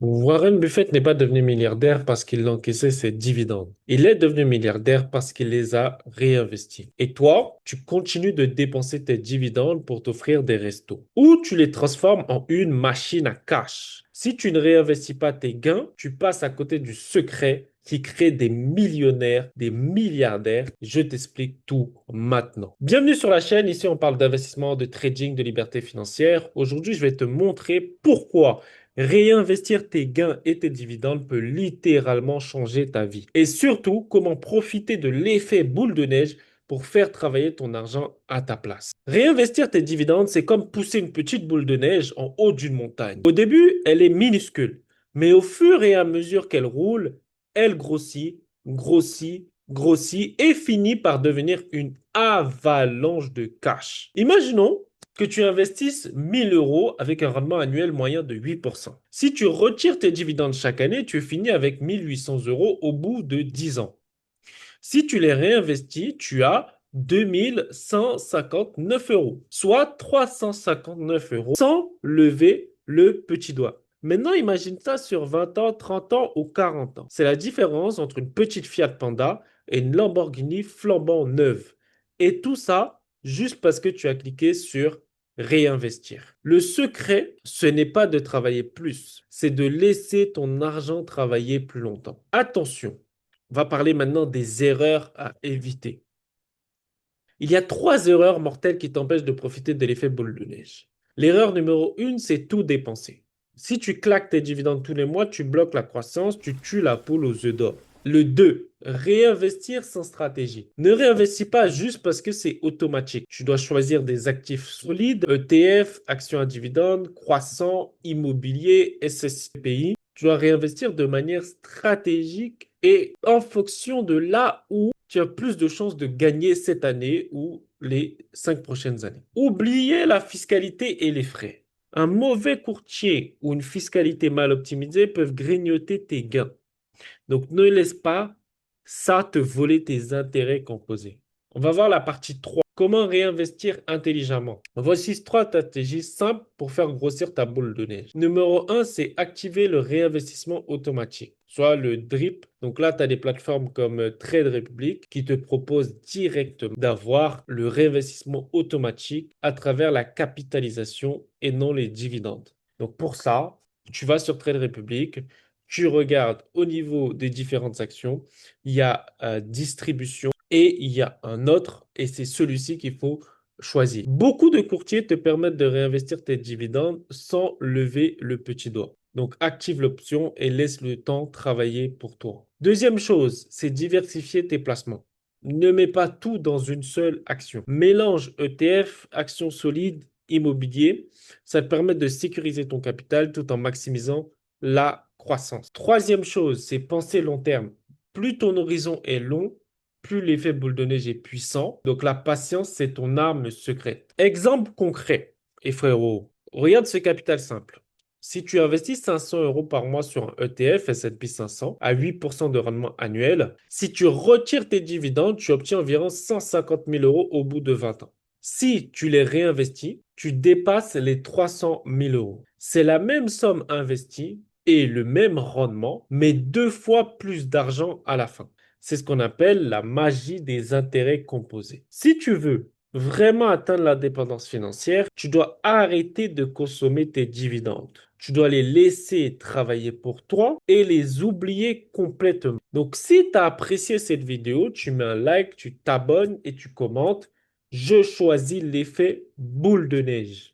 Warren Buffett n'est pas devenu milliardaire parce qu'il encaissait ses dividendes. Il est devenu milliardaire parce qu'il les a réinvestis. Et toi, tu continues de dépenser tes dividendes pour t'offrir des restos. Ou tu les transformes en une machine à cash. Si tu ne réinvestis pas tes gains, tu passes à côté du secret qui crée des millionnaires, des milliardaires. Je t'explique tout maintenant. Bienvenue sur la chaîne. Ici, on parle d'investissement, de trading, de liberté financière. Aujourd'hui, je vais te montrer pourquoi réinvestir tes gains et tes dividendes peut littéralement changer ta vie. Et surtout, comment profiter de l'effet boule de neige pour faire travailler ton argent à ta place. Réinvestir tes dividendes, c'est comme pousser une petite boule de neige en haut d'une montagne. Au début, elle est minuscule, mais au fur et à mesure qu'elle roule, elle grossit, grossit, grossit et finit par devenir une avalanche de cash. Imaginons que tu investisses 1000 euros avec un rendement annuel moyen de 8%. Si tu retires tes dividendes chaque année, tu finis avec 1800 euros au bout de 10 ans. Si tu les réinvestis, tu as 2159 euros, soit 359 euros sans lever le petit doigt. Maintenant, imagine ça sur 20 ans, 30 ans ou 40 ans. C'est la différence entre une petite Fiat Panda et une Lamborghini flambant neuve. Et tout ça juste parce que tu as cliqué sur réinvestir. Le secret, ce n'est pas de travailler plus, c'est de laisser ton argent travailler plus longtemps. Attention, on va parler maintenant des erreurs à éviter. Il y a trois erreurs mortelles qui t'empêchent de profiter de l'effet boule de neige. L'erreur numéro une, c'est tout dépenser. Si tu claques tes dividendes tous les mois, tu bloques la croissance, tu tues la poule aux œufs d'or. Le 2, réinvestir sans stratégie. Ne réinvestis pas juste parce que c'est automatique. Tu dois choisir des actifs solides, ETF, actions à dividendes, croissants, immobilier, SSCPI. Tu dois réinvestir de manière stratégique et en fonction de là où tu as plus de chances de gagner cette année ou les 5 prochaines années. Oubliez la fiscalité et les frais. Un mauvais courtier ou une fiscalité mal optimisée peuvent grignoter tes gains. Donc ne laisse pas ça te voler tes intérêts composés. On va voir la partie 3. Comment réinvestir intelligemment? Voici trois stratégies simples pour faire grossir ta boule de neige. Numéro un, c'est activer le réinvestissement automatique, soit le DRIP. Donc là, tu as des plateformes comme Trade Republic qui te proposent directement d'avoir le réinvestissement automatique à travers la capitalisation et non les dividendes. Donc pour ça, tu vas sur Trade Republic, tu regardes au niveau des différentes actions, il y a distribution et il y a un autre et c'est celui-ci qu'il faut choisir. Beaucoup de courtiers te permettent de réinvestir tes dividendes sans lever le petit doigt. Donc active l'option et laisse le temps travailler pour toi. Deuxième chose, c'est diversifier tes placements. Ne mets pas tout dans une seule action. Mélange ETF, actions solides, immobilier. Ça te permet de sécuriser ton capital tout en maximisant la croissance. Troisième chose, c'est penser long terme. Plus ton horizon est long, plus l'effet boule de neige est puissant. Donc la patience, c'est ton arme secrète. Exemple concret, et frérot, regarde ce capital simple. Si tu investis 500 euros par mois sur un ETF S&P 500 à 8% de rendement annuel, si tu retires tes dividendes, tu obtiens environ 150 000 euros au bout de 20 ans. Si tu les réinvestis, tu dépasses les 300 000 euros. C'est la même somme investie et le même rendement, mais 2 fois plus d'argent à la fin. C'est ce qu'on appelle la magie des intérêts composés. Si tu veux vraiment atteindre la dépendance financière, tu dois arrêter de consommer tes dividendes. Tu dois les laisser travailler pour toi et les oublier complètement. Donc, si tu as apprécié cette vidéo, tu mets un like, tu t'abonnes et tu commentes. Je choisis l'effet boule de neige.